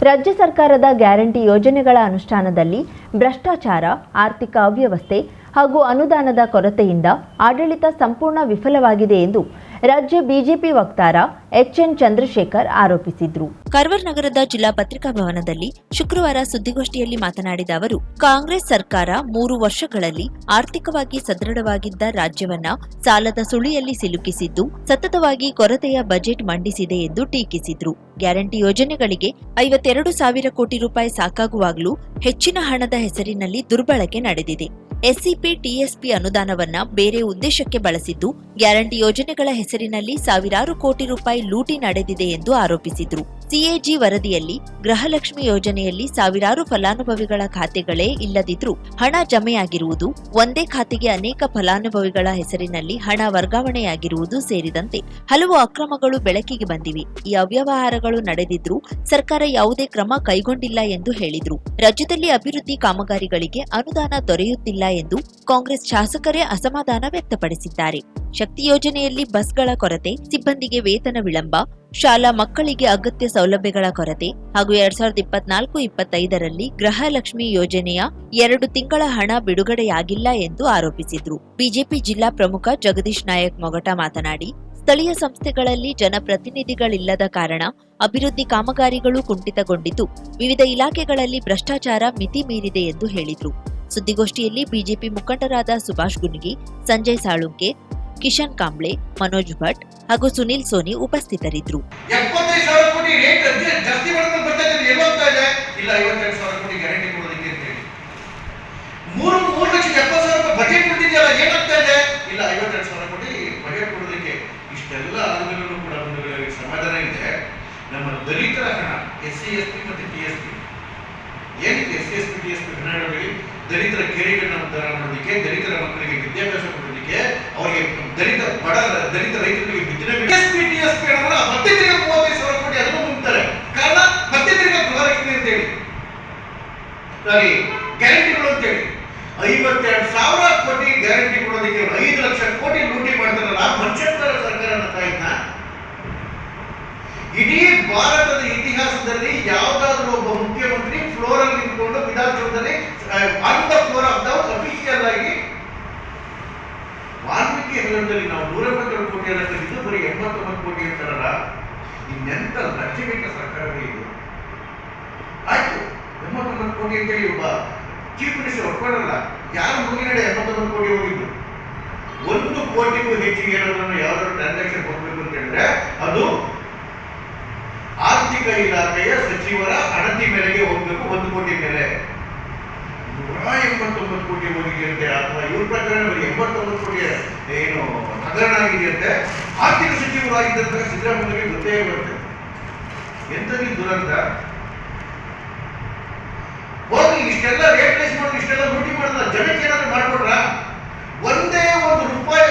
ರಾಜ್ಯ ಸರ್ಕಾರದ ಗ್ಯಾರಂಟಿ ಯೋಜನೆಗಳ ಅನುಷ್ಠಾನದಲ್ಲಿ ಭ್ರಷ್ಟಾಚಾರ, ಆರ್ಥಿಕ ಅವ್ಯವಸ್ಥೆ ಹಾಗೂ ಅನುದಾನದ ಕೊರತೆಯಿಂದ ಆಡಳಿತ ಸಂಪೂರ್ಣ ವಿಫಲವಾಗಿದೆ ಎಂದು ರಾಜ್ಯ ಬಿಜೆಪಿ ವಕ್ತಾರ ಎಚ್ಎನ್ ಚಂದ್ರಶೇಖರ್ ಆರೋಪಿಸಿದರು. ಕಾರವಾರ ನಗರದ ಜಿಲ್ಲಾ ಪತ್ರಿಕಾ ಭವನದಲ್ಲಿ ಶುಕ್ರವಾರ ಸುದ್ದಿಗೋಷ್ಠಿಯಲ್ಲಿ ಮಾತನಾಡಿದ ಅವರು, ಕಾಂಗ್ರೆಸ್ ಸರ್ಕಾರ 3 ವರ್ಷಗಳಲ್ಲಿ ಆರ್ಥಿಕವಾಗಿ ಸದೃಢವಾಗಿದ್ದ ರಾಜ್ಯವನ್ನ ಸಾಲದ ಸುಳಿಯಲ್ಲಿ ಸಿಲುಕಿಸಿದ್ದು, ಸತತವಾಗಿ ಕೊರತೆಯ ಬಜೆಟ್ ಮಂಡಿಸಿದೆ ಎಂದು ಟೀಕಿಸಿದರು. ಗ್ಯಾರಂಟಿ ಯೋಜನೆಗಳಿಗೆ 52,000 ಕೋಟಿ ರೂಪಾಯಿ ಸಾಕಾಗುವಾಗಲೂ ಹೆಚ್ಚಿನ ಹಣದ ಹೆಸರಿನಲ್ಲಿ ದುರ್ಬಳಕೆ ನಡೆದಿದೆ. ಎಸ್ಸಿಪಿ, ಟಿಎಸ್ಪಿ ಅನುದಾನವನ್ನ ಬೇರೆ ಉದ್ದೇಶಕ್ಕೆ ಬಳಸಿದ್ದು, ಗ್ಯಾರಂಟಿ ಯೋಜನೆಗಳ ಹೆಸರಿನಲ್ಲಿ ಸಾವಿರಾರು ಕೋಟಿ ರೂಪಾಯಿ ಲೂಟಿ ನಡೆದಿದೆ ಎಂದು ಆರೋಪಿಸಿದರು. ಸಿಎಜಿ ವರದಿಯಲ್ಲಿ ಗೃಹಲಕ್ಷ್ಮಿ ಯೋಜನೆಯಲ್ಲಿ ಸಾವಿರಾರು ಫಲಾನುಭವಿಗಳ ಖಾತೆಗಳೇ ಇಲ್ಲದಿದ್ರೂ ಹಣ ಜಮೆಯಾಗಿರುವುದು, ಒಂದೇ ಖಾತೆಗೆ ಅನೇಕ ಫಲಾನುಭವಿಗಳ ಹೆಸರಿನಲ್ಲಿ ಹಣ ವರ್ಗಾವಣೆಯಾಗಿರುವುದು ಸೇರಿದಂತೆ ಹಲವು ಅಕ್ರಮಗಳು ಬೆಳಕಿಗೆ ಬಂದಿವೆ. ಈ ಅವ್ಯವಹಾರಗಳು ನಡೆದಿದ್ರೂ ಸರ್ಕಾರ ಯಾವುದೇ ಕ್ರಮ ಕೈಗೊಂಡಿಲ್ಲ ಎಂದು ಹೇಳಿದರು. ರಾಜ್ಯದಲ್ಲಿ ಅಭಿವೃದ್ಧಿ ಕಾಮಗಾರಿಗಳಿಗೆ ಅನುದಾನ ದೊರೆಯುತ್ತಿಲ್ಲ ಎಂದು ಕಾಂಗ್ರೆಸ್ ಶಾಸಕರೇ ಅಸಮಾಧಾನ ವ್ಯಕ್ತಪಡಿಸಿದ್ದಾರೆ. ಶಕ್ತಿ ಯೋಜನೆಯಲ್ಲಿ ಬಸ್ಗಳ ಕೊರತೆ, ಸಿಬ್ಬಂದಿಗೆ ವೇತನ ವಿಳಂಬ, ಶಾಲಾ ಮಕ್ಕಳಿಗೆ ಅಗತ್ಯ ಸೌಲಭ್ಯಗಳ ಕೊರತೆ ಹಾಗೂ 2024-25ರಲ್ಲಿ ಗೃಹಲಕ್ಷ್ಮಿ ಯೋಜನೆಯ 2 ತಿಂಗಳ ಹಣ ಬಿಡುಗಡೆಯಾಗಿಲ್ಲ ಎಂದು ಆರೋಪಿಸಿದರು. ಬಿಜೆಪಿ ಜಿಲ್ಲಾ ಪ್ರಮುಖ ಜಗದೀಶ್ ನಾಯಕ್ ಮೊಗಟ ಮಾತನಾಡಿ, ಸ್ಥಳೀಯ ಸಂಸ್ಥೆಗಳಲ್ಲಿ ಜನಪ್ರತಿನಿಧಿಗಳಿಲ್ಲದ ಕಾರಣ ಅಭಿವೃದ್ಧಿ ಕಾಮಗಾರಿಗಳು ಕುಂಠಿತಗೊಂಡಿದ್ದು, ವಿವಿಧ ಇಲಾಖೆಗಳಲ್ಲಿ ಭ್ರಷ್ಟಾಚಾರ ಮಿತಿ ಮೀರಿದೆ ಎಂದು ಹೇಳಿದರು. ಸುದ್ದಿಗೋಷ್ಠಿಯಲ್ಲಿ ಬಿಜೆಪಿ ಮುಖಂಡರಾದ ಸುಭಾಷ್ ಗುನ್ಗಿ, ಸಂಜಯ್ ಸಾಳುಂಕೆ, ಕಿಶನ್ ಕಾಂಬ್ಳೆ, ಮನೋಜ್ ಭಟ್ ಹಾಗೂ ಸುನಿಲ್ ಸೋನಿ ಉಪಸ್ಥಿತರಿದ್ದರು. 75,000 ಕೋಟಿ ರೇಟ್ ಜಾಸ್ತಿ ಮಾಡ್ಕೊಂಡು ಬರ್ತಾ ಇದ್ದಾರೆ. ಎಲ್ಲಿ ಹೋಗ್ತಾ ಇದೆ? ಇಲ್ಲ 52,000 ಕೋಟಿ ಗ್ಯಾರಂಟಿ ಕೊಡೋದಕ್ಕೆ ಅಂತ ಹೇಳಿ 3,70,000 ಬಜೆಟ್ ಕೊಟ್ಟಿದೆಯಲ್ಲ, ಏನಾಗ್ತಾ ಇದೆ? ಇಲ್ಲ 52,000 ಕೋಟಿ ಬಜೆಟ್ ಕೊಡೋದಕ್ಕೆ. ಇಷ್ಟೆಲ್ಲ ಆದ್ಮೇಲೂ ಕೂಡ ಸಮಾಧಾನ ಇದೆ. ನಮ್ಮ ದಲಿತರ ಹಣ ಎಸ್ಸಿ, ಎಸ್ಟಿ ಮತ್ತು ಟಿಎಸ್ಪಿ, ಏನಕ್ಕೆ ಎಸ್ಸಿ, ಎಸ್ಟಿ, ಟಿಎಸ್ಪಿ ಹಣಗಳಲ್ಲಿ ದಲಿತರ ಕೆರೆಗಳನ್ನ ಉದ್ಧಾರ ಮಾಡೋದಕ್ಕೆ, ದಲಿತರ ಮಕ್ಕಳಿಗೆ ವಿದ್ಯಾಭ್ಯಾಸ ಕೊಡೋದಕ್ಕೆ, ಅವರಿಗೆ ದಲಿತ ರೈತರಿಗೆ ಟಿಎಸ್ಪಿ ಹಣವನ್ನ ಮತ್ತೆ ತಿರುಗಿ 35,000 ಕೋಟಿ ಅದನ್ನು ಮುಂತಾರೆ. ಕಾರಣ ಮತ್ತೆ ತಿರುಗಿ ಗೃಹಲಕ್ಷ್ಮಿ ಅಂತ ಹೇಳಿ, ಸಾರಿ ಗ್ಯಾರಂಟಿಗಳು ಅಂತ ಹೇಳಿ 52,000 ಕೋಟಿ ಗ್ಯಾರಂಟಿ ಕೊಡೋದಕ್ಕೆ 5 ಲಕ್ಷ ಕೋಟಿ ಲೂಟಿ ಮಾಡ್ತಾರಲ್ಲ, ಮನುಷ್ಯತ್ವರ ಸರ್ಕಾರ ಅಂತ. ಇಡೀ ಭಾರತದ ಇತಿಹಾಸದಲ್ಲಿ ಯಾವುದಾದ್ರೂ ಒಬ್ಬ ಮುಖ್ಯಮಂತ್ರಿ ಫ್ಲೋರ್ ಅಲ್ಲಿ ನಿಂತ್ಕೊಂಡು ವಿಧಾನಸೌಧದಲ್ಲಿ on the floor of the official ಆಗಿ ವಾಲ್ಮೀಕಿ ಹೆಸರಲ್ಲಿ ನಾವು 152 ಕೋಟಿ ಎಲ್ಲ ತೆಗೆದು ಬರೀ 89 ಕೋಟಿ ಅಂತಾರಲ್ಲ, ಇನ್ನೆಂತ ಲಜ್ಜೆಗೆಟ್ಟ ಸರ್ಕಾರವೇ ಇದು. ಆಯ್ತು 89 ಕೋಟಿ ಅಂತೇಳಿ ಒಬ್ಬ ಚೀಫ್ ಮಿನಿಸ್ಟರ್ ಒಪ್ಕೊಳ್ಳಲ್ಲ. ಯಾರು ಮುಗಿನಡೆ 89 ಕೋಟಿ ಹೋಗಿದ್ದು? 1 ಕೋಟಿಗೂ ಹೆಚ್ಚಿಗೆ ಏನಾದ್ರೂ ಯಾವ್ದಾದ್ರು ಟ್ರಾನ್ಸಾಕ್ಷನ್ ಹೋಗ್ಬೇಕು ಅಂತ ಹೇಳಿದ್ರೆ ಅದು ಆರ್ಥಿಕ ಇಲಾಖೆಯ ಸಚಿವರ ಅಣತಿ ಮೇಲೆಗೆ ಹೋಗ್ಬೇಕು. 1 ಕೋಟಿ ಮೇಲೆ 189 ಕೋಟಿ ಹೋಗಿದೆಯಂತೆ, ಅಥವಾ ಇವ್ರ ಪ್ರಕಾರ 89 ಕೋಟಿ ಏನು ಹಗರಣ ಆಗಿದೆಯಂತೆ. ಆರ್ಥಿಕ ಸಚಿವರಾಗಿದ್ದಂತ ಸಿದ್ದರಾಮಯ್ಯಗೆ ಗೊತ್ತೇ ಬರುತ್ತೆ. ಎಂತದ್ದು ದುರಂತ! ಹೋಗಿ ಇಷ್ಟೆಲ್ಲ ರೇಟ್ ರೈಸ್ ಮಾಡಿ ಇಷ್ಟೆಲ್ಲ ಲೂಟಿ ಮಾಡಿದ ಜನಕ್ಕೆ ಏನಾದ್ರು ಮಾಡ್ಕೊಡ್ರ? ಒಂದೇ ಒಂದು ರೂಪಾಯಿ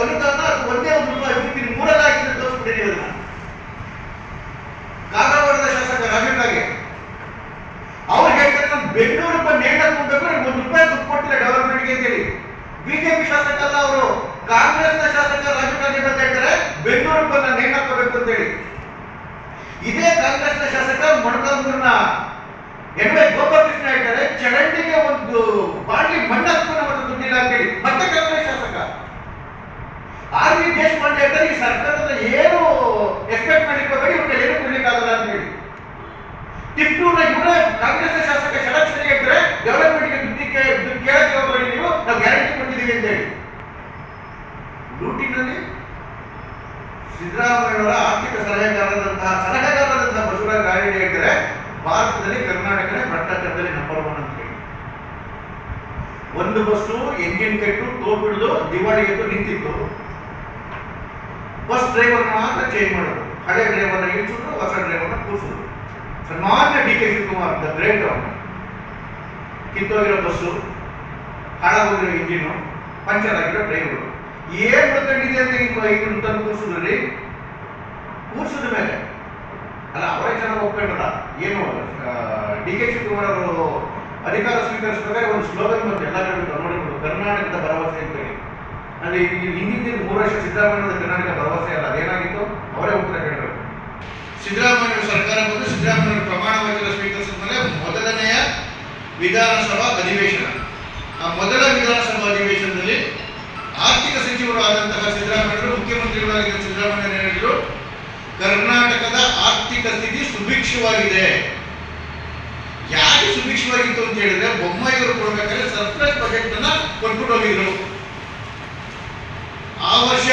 ಅನುದಾನ, ಒಂದೇ ಒಂದು ರೂಪಾಯಿ ಅಭಿವೃದ್ಧಿ 3 ಹಾಕಿದ್ರೆ ತೋರಿಸ್ಬಿಟ್ಟಿದ್ದೀವಿ. ಅದನ್ನ ಕಾಗವಾಡದ ಶಾಸಕ ರಾಜಕಾಗೆ ಅವ್ರು ಹೇಳ್ತಾರೆ, ನಾನು ಬೆಂಗಳೂರು ನೇಣ ಹಾಕಬೇಕು, ನನಗೆ 1 ರೂಪಾಯಿ ದುಡ್ಡು ಕೊಟ್ಟಿಲ್ಲ ಡೆವಲಪ್ಮೆಂಟ್ಗೆ ಅಂತ ಹೇಳಿ. ಬಿಜೆಪಿ ಶಾಸಕ ಅಲ್ಲ ಅವರು, ಕಾಂಗ್ರೆಸ್ನ ಶಾಸಕ ರಾಜಕಾರಣಿ ಅಂತ ಹೇಳ್ತಾರೆ ಬೆಂಗಳೂರು ನೇಣ ಹಾಕಬೇಕು ಅಂತ ಹೇಳಿ. ಇದೇ ಕಾಂಗ್ರೆಸ್ನ ಶಾಸಕ ಮೊಣಕಾಲ್ಮೂರಿನ ಎನ್.ವೈ. ಗೋಪಾಲಕೃಷ್ಣ ಹೇಳ್ತಾರೆ ಚರಂಡಿಗೆ ಒಂದು ಬಾಟ್ಲಿ ಮಣ್ಣು ಹಾಕ್ಕೊಂಡು ಮತ್ತೆ ದುಡ್ಡಿಲ್ಲ ಅಂತ ಹೇಳಿ. ಮತ್ತೆ ಕಾಂಗ್ರೆಸ್ ಶಾಸಕ ಆರ್.ವಿ. ದೇಶಪಾಂಡೆ ಹೇಳ್ತಾರೆ ಈ ಸರ್ಕಾರದ ಏನು ಎಕ್ಸ್ಪೆಕ್ಟ್ ಮಾಡಿರ್ಬೇಡಿ, ಇವ್ರಿಗೆ ಏನು ಕೊಡ್ಲಿಕ್ಕಾಗಲ್ಲ ಅಂತ ಹೇಳಿ. ಟಿಪ್ಪುನ ಇವರೇ ಕಾಂಗ್ರೆಸ್ ಶಾಸಕ ಶರತ್ ಹೇಳ್ತಾರೆ ಡೆವಲಪ್ಮೆಂಟ್ಗೆ ದುಡ್ಡು ಕೇಳಕ್ಕೆ ಹೋಗಬೇಡಿ, ನೀವು ನಾವು ಗ್ಯಾರಂಟಿ ಕೊಟ್ಟಿದ್ದೀವಿ ಅಂತ ಹೇಳಿ. ಲೂಟಿನಲ್ಲಿ ಸಿದ್ದರಾಮಯ್ಯವರ ಆರ್ಥಿಕ ಸಲಹೆಗಾರರಾದಂತಹ ಬಸವರಾಜ ರಾಯರೆಡ್ಡಿ ಹೇಳ್ತಾರೆ ಭಾರತದಲ್ಲಿ ಕರ್ನಾಟಕನೇ ಭ್ರಷ್ಟಾಚಾರದಲ್ಲಿ ನಂಬರ್ 1 ಅಂತ ಹೇಳಿ. ಒಂದು ಬಸ್ಸು ಎಂಜಿನ್ ಕೆಟ್ಟು ಟೋಲ್ ಬಿಡಲು ದಿವಾಳಿಗೆದ್ದು ನಿಂತಿತ್ತು. ಬಸ್ ಡ್ರೈವರ್ ಮಾತ್ರ ಚೇಂಜ್ ಮಾಡೋದು, ಹಳೆ ಡ್ರೈವರ್ನ ಇಳಿಸಿದ್ರು, ಹೊಸ ಡ್ರೈವರ್ನ ಕೂರಿಸಿದ್ರು. ಸನ್ಮಾನ್ಯ D K Shivakumar the great ಅವನು ಕಿತ್ತೋಗಿರೋ ಬಸ್ಸು, ಹಾಳಾಗೋಗಿರೋ ಇಂಜಿನು, ಪಂಚರ್ ಆಗಿರೋ ಡ್ರೈವರು ಏನ್ ಮಾಡ್ಕೊಂಡಿದೆ ಅಂತ ಈಗ ತಂದು ಕೂರಿಸಿದ್ರಿ. ಕೂರಿಸಿದ ಮೇಲೆ ಅಲ್ಲ ಅವರೇ ಚೆನ್ನಾಗಿ ಒಪ್ಕೊಂಡ್ರ. ಏನು ಡಿ ಕೆ ಶಿವಕುಮಾರ್ ಅವರು ಅಧಿಕಾರ ಸ್ವೀಕರಿಸಿದಾಗ ಒಂದು ಸ್ಲೋಗನ್ ಬಂತು ಎಲ್ಲ ಕಡೆ ನೋಡಿಕೊಂಡು, ಕರ್ನಾಟಕದ ಭರವಸೆ ಅಂತ ಹೇಳಿ. ಅಲ್ಲಿ ಹಿಂದಿನ 3 ವರ್ಷ ಸಿದ್ದರಾಮಯ್ಯ ಕರ್ನಾಟಕ ಭರವಸೆ ಅಲ್ಲ, ಅದೇನಾಗಿತ್ತು ಅವರೇ ಉತ್ತರ ಕೇಳಬೇಕು. ಸಿದ್ದರಾಮಯ್ಯ ಸರ್ಕಾರ ಬಂದು ಸಿದ್ದರಾಮಯ್ಯ ಪ್ರಮಾಣ ವಚನ ವಿಧಾನಸಭಾ ಅಧಿವೇಶನ. ಆ ಮೊದಲ ವಿಧಾನಸಭಾ ಅಧಿವೇಶನದಲ್ಲಿ ಆರ್ಥಿಕ ಸಚಿವರು ಆದಂತಹ ಸಿದ್ದರಾಮಯ್ಯರು, ಮುಖ್ಯಮಂತ್ರಿಗಳಾಗಿದ್ದ ಸಿದ್ದರಾಮಯ್ಯ ಹೇಳಿದರು, ಕರ್ನಾಟಕದ ಆರ್ಥಿಕ ಸ್ಥಿತಿ ಸುಭಿಕ್ಷವಾಗಿದೆ. ಯಾಕೆ ಸುಭಿಕ್ಷವಾಗಿತ್ತು ಅಂತ ಹೇಳಿದ್ರೆ, ಬೊಮ್ಮಾಯಿಯವರು ಕೊಡಬೇಕಾದ್ರೆ ಸರ್ಪ್ಲಸ್ ಬಜೆಟ್ ಅನ್ನ ಕೊಟ್ಬಿಟ್ಟು ಹೋಗಿದ್ರು. ಆ ವರ್ಷ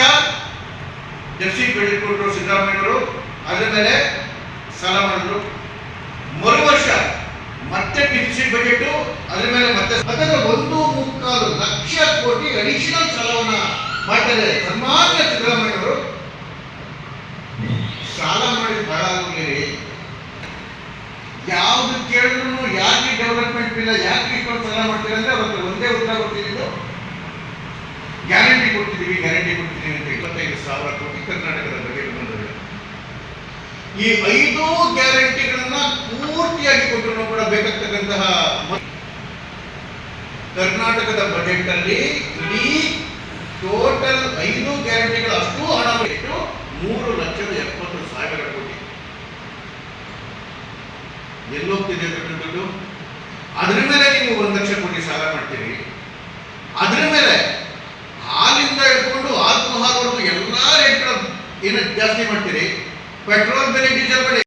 ಡೆಫಿಸಿಟ್ ಬಜೆಟ್ ಕೊಟ್ಟರು ಸಿದ್ದರಾಮಯ್ಯವರು, ಅದರ ಮೇಲೆ ಸಾಲ ಮಾಡಿದ್ರು. ಮರು ವರ್ಷ ಮತ್ತೆ ಡೆಫಿಸಿಟ್ ಬಜೆಟ್, ಅದರ ಮೇಲೆ ಮತ್ತೆ 1.25 ಲಕ್ಷ ಕೋಟಿ ಅಡಿಷನಲ್ ಸಾಲವನ್ನ ಮಾಡ್ತಾರೆ. ಸನ್ಮಾನ್ಯ ಸಿದ್ದರಾಮಯ್ಯವರು ಸಾಲ ಮಾಡಿ ಬಹಳ ಆಗೋಗ್ಲಿ, ಯಾವ್ದು ಕೇಳಿದ್ರು ಯಾಕೆ ಡೆವಲಪ್ಮೆಂಟ್ ಇಲ್ಲ, ಯಾಕೆ ಇಷ್ಟೊಂದು ಸಾಲ ಮಾಡ್ತೀರ ಅಂದ್ರೆ ಅವ್ರಿಗೆ ಒಂದೇ ಉತ್ತರ ಕೊಡ್ತಿದ್ದು, ಗ್ಯಾರಂಟಿ ಕೊಡ್ತಿದ್ದೀವಿ ಅಂತ 25,000 ಕೋಟಿ ಕರ್ನಾಟಕದ ಬಜೆಟ್ ಬಂದಿದೆ. ಈ 5 ಗ್ಯಾರಂಟಿಗಳನ್ನ ಪೂರ್ತಿಯಾಗಿ ಕೊಟ್ಟರು ಕೂಡ ಬೇಕಾಗ್ತಕ್ಕಂತಹ ಕರ್ನಾಟಕದ ಬಜೆಟ್ ಅಲ್ಲಿ ಇಡೀ ಟೋಟಲ್ 5 ಗ್ಯಾರಂಟಿಗಳ ಅಷ್ಟು ಹಣ ಇಟ್ಟು 3,70,000 ಕೋಟಿ ಎಲ್ಲೋಗ್ತಿದೆ ಅಂತಕ್ಕಂಥದ್ದು. ಅದ್ರ ಮೇಲೆ ನೀವು 1 ಲಕ್ಷ ಕೋಟಿ ಸಾಲ ಮಾಡ್ತೀರಿ. ಅದ್ರ ಮೇಲೆ ಹಾಲಿಂದ ಹಿಡ್ಕೊಂಡು ಆತ್ಮಹಾರವರೆಗೂ ಎಲ್ಲಾ ರೇಟ್ಗಳ ಏನು ಜಾಸ್ತಿ ಮಾಡ್ತೀರಿ. ಪೆಟ್ರೋಲ್ ಬೆಲೆ, ಡೀಸೆಲ್ ಬೆಲೆ.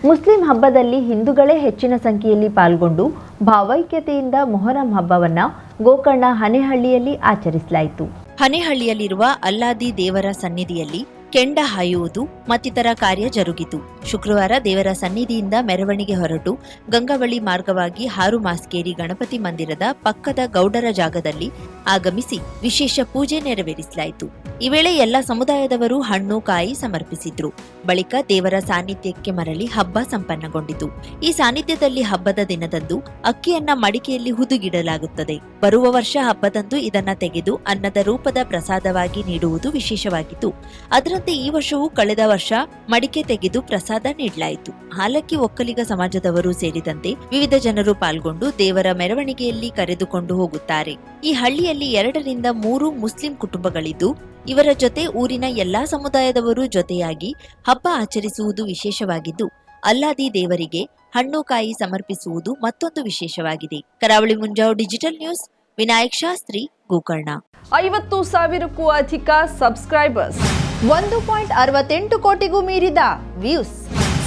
ಮುಸ್ಲಿಂ ಹಬ್ಬದಲ್ಲಿ ಹಿಂದೂಗಳೇ ಹೆಚ್ಚಿನ ಸಂಖ್ಯೆಯಲ್ಲಿ ಪಾಲ್ಗೊಂಡು ಭಾವೈಕ್ಯತೆಯಿಂದ ಮೊಹರಂ ಹಬ್ಬವನ್ನ ಗೋಕರ್ಣ ಹನೇಹಳ್ಳಿಯಲ್ಲಿ ಆಚರಿಸಲಾಯಿತು. ಹನೇಹಳ್ಳಿಯಲ್ಲಿರುವ ಅಲ್ಲಾದಿ ದೇವರ ಸನ್ನಿಧಿಯಲ್ಲಿ ಕೆಂಡ ಹಾಯುವುದು ಮತ್ತಿತರ ಕಾರ್ಯ ಜರುಗಿತು. ಶುಕ್ರವಾರ ದೇವರ ಸನ್ನಿಧಿಯಿಂದ ಮೆರವಣಿಗೆ ಹೊರಟು ಗಂಗಾವಳಿ ಮಾರ್ಗವಾಗಿ ಹಾರುಮಾಸ್ಕೇರಿ ಗಣಪತಿ ಮಂದಿರದ ಪಕ್ಕದ ಗೌಡರ ಜಾಗದಲ್ಲಿ ಆಗಮಿಸಿ ವಿಶೇಷ ಪೂಜೆ ನೆರವೇರಿಸಲಾಯಿತು. ಈ ವೇಳೆ ಎಲ್ಲ ಸಮುದಾಯದವರು ಹಣ್ಣು ಕಾಯಿ ಸಮರ್ಪಿಸಿದ್ರು. ಬಳಿಕ ದೇವರ ಸಾನ್ನಿಧ್ಯಕ್ಕೆ ಮರಳಿ ಹಬ್ಬ ಸಂಪನ್ನಗೊಂಡಿತು. ಈ ಸಾನ್ನಿಧ್ಯದಲ್ಲಿ ಹಬ್ಬದ ದಿನದಂದು ಅಕ್ಕಿಯನ್ನ ಮಡಿಕೆಯಲ್ಲಿ ಹುದುಗಿಡಲಾಗುತ್ತದೆ. ಬರುವ ವರ್ಷ ಹಬ್ಬದಂದು ಇದನ್ನ ತೆಗೆದು ಅನ್ನದ ರೂಪದ ಪ್ರಸಾದವಾಗಿ ನೀಡುವುದು ವಿಶೇಷವಾಗಿತ್ತು. ಅದರಂತೆ ಈ ವರ್ಷವೂ ಕಳೆದ ವರ್ಷ ಮಡಿಕೆ ತೆಗೆದು ಪ್ರಸಾದ ನೀಡಲಾಯಿತು. ಹಾಲಕ್ಕಿ ಒಕ್ಕಲಿಗ ಸಮಾಜದವರು ಸೇರಿದಂತೆ ವಿವಿಧ ಜನರು ಪಾಲ್ಗೊಂಡು ದೇವರ ಮೆರವಣಿಗೆಯಲ್ಲಿ ಕರೆದುಕೊಂಡು ಹೋಗುತ್ತಾರೆ. ಈ ಹಳ್ಳಿಯಲ್ಲಿ 2 ರಿಂದ 3 ಮುಸ್ಲಿಂ ಕುಟುಂಬಗಳಿದ್ದು ಇವರ ಜೊತೆ ಊರಿನ ಎಲ್ಲಾ ಸಮುದಾಯದವರು ಜೊತೆಯಾಗಿ ಹಬ್ಬ ಆಚರಿಸುವುದು ವಿಶೇಷವಾಗಿದ್ದು, ಅಲ್ಲಾದಿ ದೇವರಿಗೆ ಹಣ್ಣು ಕಾಯಿ ಸಮರ್ಪಿಸುವುದು ಮತ್ತೊಂದು ವಿಶೇಷವಾಗಿದೆ. ಕರಾವಳಿ ಮುಂಜಾವು ಡಿಜಿಟಲ್ ನ್ಯೂಸ್, ವಿನಾಯಕ್ ಶಾಸ್ತ್ರಿ, ಗೋಕರ್ಣ. 50,000ಕ್ಕೂ ಅಧಿಕ ಸಬ್ಸ್ಕ್ರೈಬರ್ಸ್, 1.68 ಕೋಟಿಗೂ ಮೀರಿದ ವ್ಯೂಸ್.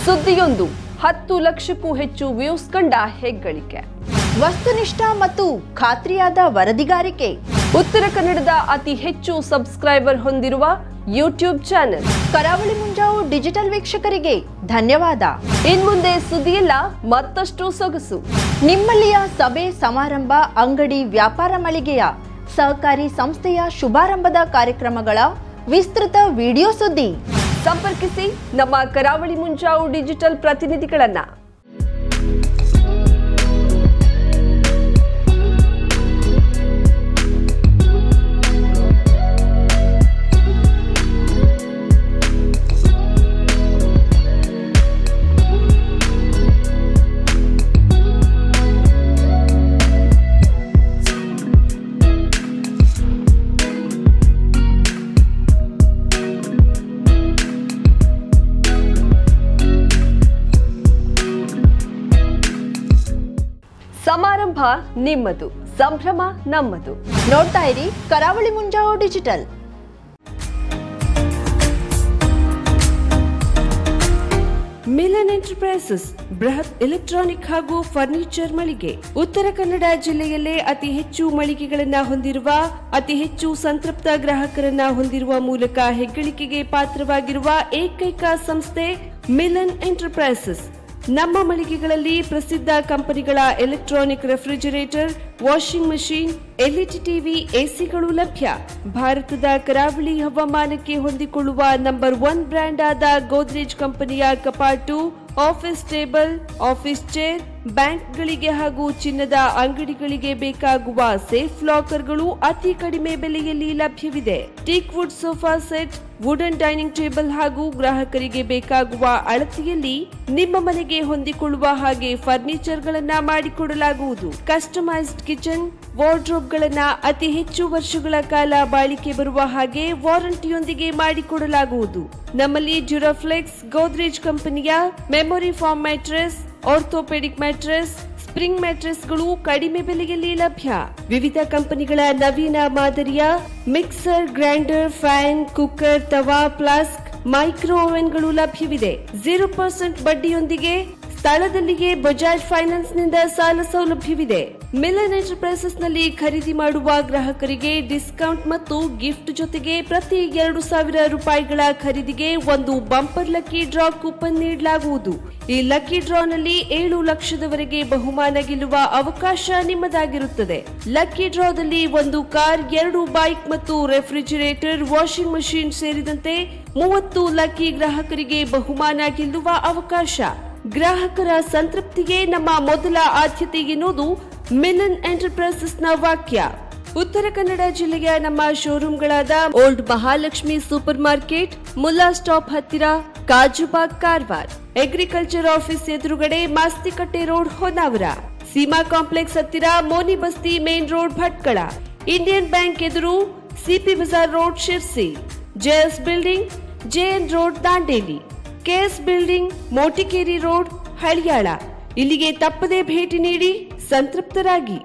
ಸುದ್ದಿಯೊಂದು 10 ಲಕ್ಷಕ್ಕೂ ಹೆಚ್ಚು ವ್ಯೂಸ್ ಕಂಡ ಹೆಗ್ಗಳಿಕೆ. ವಸ್ತುನಿಷ್ಠ ಮತ್ತು ಖಾತ್ರಿಯಾದ ವರದಿಗಾರಿಕೆ. ಉತ್ತರ ಕನ್ನಡದ ಅತಿ ಹೆಚ್ಚು ಸಬ್ಸ್ಕ್ರೈಬರ್ ಹೊಂದಿರುವ ಯೂಟ್ಯೂಬ್ ಚಾನೆಲ್ ಕರಾವಳಿ ಮುಂಜಾವು ಡಿಜಿಟಲ್ ವೀಕ್ಷಕರಿಗೆ ಧನ್ಯವಾದ. ಇನ್ಮುಂದೆ ಸುದ್ದಿಯೆಲ್ಲ ಮತ್ತಷ್ಟು ಸೊಗಸು. ನಿಮ್ಮಲ್ಲಿಯ ಸಭೆ ಸಮಾರಂಭ, ಅಂಗಡಿ, ವ್ಯಾಪಾರ ಮಳಿಗೆಯ ಸಹಕಾರಿ ಸಂಸ್ಥೆಯ ಶುಭಾರಂಭದ ಕಾರ್ಯಕ್ರಮಗಳ ವಿಸ್ತೃತ ವಿಡಿಯೋ ಸುದ್ದಿ. ಸಂಪರ್ಕಿಸಿ ನಮ್ಮ ಕರಾವಳಿ ಮುಂಜಾವು ಡಿಜಿಟಲ್ ಪ್ರತಿನಿಧಿಗಳನ್ನ. ಸಮಾರಂಭ ನಿಮ್ಮದು, ಸಂಭ್ರಮ ನಮ್ಮದು. ನೋಡ್ತಾ ಇರಿ ಕರಾವಳಿ ಮುಂಜಾವು ಡಿಜಿಟಲ್. ಮಿಲನ್ ಎಂಟರ್ಪ್ರೈಸಸ್ ಬೃಹತ್ ಎಲೆಕ್ಟ್ರಾನಿಕ್ ಹಾಗೂ ಫರ್ನಿಚರ್ ಮಳಿಗೆ. ಉತ್ತರ ಕನ್ನಡ ಜಿಲ್ಲೆಯಲ್ಲೇ ಅತಿ ಹೆಚ್ಚು ಮಳಿಗೆಗಳನ್ನ ಹೊಂದಿರುವ, ಅತಿ ಹೆಚ್ಚು ಸಂತೃಪ್ತ ಗ್ರಾಹಕರನ್ನ ಹೊಂದಿರುವ ಮೂಲಕ ಹೆಗ್ಗಳಿಕೆಗೆ ಪಾತ್ರವಾಗಿರುವ ಏಕೈಕ ಸಂಸ್ಥೆ ಮಿಲನ್ ಎಂಟರ್ಪ್ರೈಸಸ್. ನಮ್ಮ ಮಳಿಗೆಗಳಲ್ಲಿ ಪ್ರಸಿದ್ಧ ಕಂಪನಿಗಳ electronic refrigerator, washing machine, LED TV, ಎಸಿಗಳು ಲಭ್ಯ. ಭಾರತದ ಕರಾವಳಿ ಹವಾಮಾನಕ್ಕೆ ಹೊಂದಿಕೊಳ್ಳುವ ನಂಬರ್ 1 ಬ್ರ್ಯಾಂಡ್ ಆದ ಗೋದ್ರೇಜ್ ಕಂಪನಿಯ ಕಪಾಟು, ಆಫೀಸ್ ಟೇಬಲ್, ಆಫೀಸ್ ಚೇರ್, ಬ್ಯಾಂಕ್ಗಳಿಗೆ ಹಾಗೂ ಚಿನ್ನದ ಅಂಗಡಿಗಳಿಗೆ ಬೇಕಾಗುವ ಸೇಫ್ ಲಾಕರ್ಗಳು ಅತಿ ಕಡಿಮೆ ಬೆಲೆಯಲ್ಲಿ ಲಭ್ಯವಿದೆ. Teak wood sofa set, wooden dining table ಹಾಗೂ ಗ್ರಾಹಕರಿಗೆ ಬೇಕಾಗುವ ಅಳತೆಯಲ್ಲಿ ನಿಮ್ಮ ಮನೆಗೆ ಹೊಂದಿಕೊಳ್ಳುವ ಹಾಗೆ ಫರ್ನಿಚರ್ ಗಳನ್ನ ಮಾಡಿಕೊಡಲಾಗುವುದು. ಕಸ್ಟಮೈಸ್ಡ್ ಕಿಚನ್, ವಾರ್ಡ್ರೋಬ್ ಗಳನ್ನ ಅತಿ ಹೆಚ್ಚು ವರ್ಷಗಳ ಕಾಲ ಬಾಳಿಕೆ ಬರುವ ಹಾಗೆ ವಾರಂಟಿಯೊಂದಿಗೆ ಮಾಡಿಕೊಡಲಾಗುವುದು. ನಮ್ಮಲ್ಲಿ ಡ್ಯೂರಾಫ್ಲೆಕ್ಸ್, ಗೋದ್ರೇಜ್ ಕಂಪನಿಯ memory foam mattress, orthopaedic mattress, spring ಮ್ಯಾಟ್ರೆಸ್ಗಳು ಕಡಿಮೆ ಬೆಲೆಯಲ್ಲಿ ಲಭ್ಯ. ವಿವಿಧ ಕಂಪನಿಗಳ ನವೀನ ಮಾದರಿಯ ಮಿಕ್ಸರ್, ಗ್ರೈಂಡರ್, ಫ್ಯಾನ್, ಕುಕ್ಕರ್, ತವಾ, ಫ್ಲಾಸ್ಕ್, ಮೈಕ್ರೋ ಓವೆನ್ಗಳು ಲಭ್ಯವಿದೆ. 0% ಬಡ್ಡಿಯೊಂದಿಗೆ ಸ್ಥಳದಲ್ಲಿಯೇ ಬಜಾಜ್ ಫೈನಾನ್ಸ್ ನಿಂದ ಸಾಲ ಸೌಲಭ್ಯವಿದೆ. ಮಿಲನ್ ಎಂಟರ್ಪ್ರೈಸಸ್ ನಲ್ಲಿ ಖರೀದಿ ಮಾಡುವ ಗ್ರಾಹಕರಿಗೆ ಡಿಸ್ಕೌಂಟ್ ಮತ್ತು ಗಿಫ್ಟ್ ಜೊತೆಗೆ ಪ್ರತಿ 2,000 ರೂಪಾಯಿಗಳ ಖರೀದಿಗೆ ಒಂದು ಬಂಪರ್ ಲಕ್ಕಿ ಡ್ರಾ ಕೂಪನ್ ನೀಡಲಾಗುವುದು. ಈ ಲಕ್ಕಿ ಡ್ರಾನಲ್ಲಿ 7 ಲಕ್ಷದವರೆಗೆ ಬಹುಮಾನ ಗೆಲ್ಲುವ ಅವಕಾಶ ನಿಮ್ಮದಾಗಿರುತ್ತದೆ. ಲಕ್ಕಿ ಡ್ರಾದಲ್ಲಿ 1 ಕಾರ್, 2 ಬೈಕ್ ಮತ್ತು ರೆಫ್ರಿಜಿರೇಟರ್, ವಾಷಿಂಗ್ ಮಷೀನ್ ಸೇರಿದಂತೆ 30 ಲಕ್ಕಿ ಗ್ರಾಹಕರಿಗೆ ಬಹುಮಾನ ಗೆಲ್ಲುವ ಅವಕಾಶ. ಗ್ರಾಹಕರ ಸಂತೃಪ್ತಿಗೆ ನಮ್ಮ ಮೊದಲ ಆದ್ಯತೆ ಎನ್ನುವುದು ಮಿಲನ್ ಎಂಟರ್ಪ್ರೈಸಸ್ನ ವಾಕ್ಯ. ಉತ್ತರ ಕನ್ನಡ ಜಿಲ್ಲೆಯ ನಮ್ಮ ಶೋರೂಮ್ಗಳಾದ old Mahalakshmi super market, Mulla stop ಹತ್ತಿರ, ಕಾಜುಬಾಗ್, ಕಾರವಾರ, ಅಗ್ರಿಕಲ್ಚರ್ ಆಫೀಸ್ ಎದುರುಗಡೆ, ಮಾಸ್ತಿಕಟ್ಟೆ ರೋಡ್, ಹೊನ್ನಾವರ, ಸೀಮಾ ಕಾಂಪ್ಲೆಕ್ಸ್ ಹತ್ತಿರ, Moni Basti main road, Bhatkal, Indian bank ಎದುರು, CP Bazaar road, Sirsi, JS building, JN road, Dandeli, KS building, Motikeri road, Haliyal. ಇಲ್ಲಿಗೆ ತಪ್ಪದೇ ಭೇಟಿ ನೀಡಿ ಸಂತೃಪ್ತರಾಗಿ.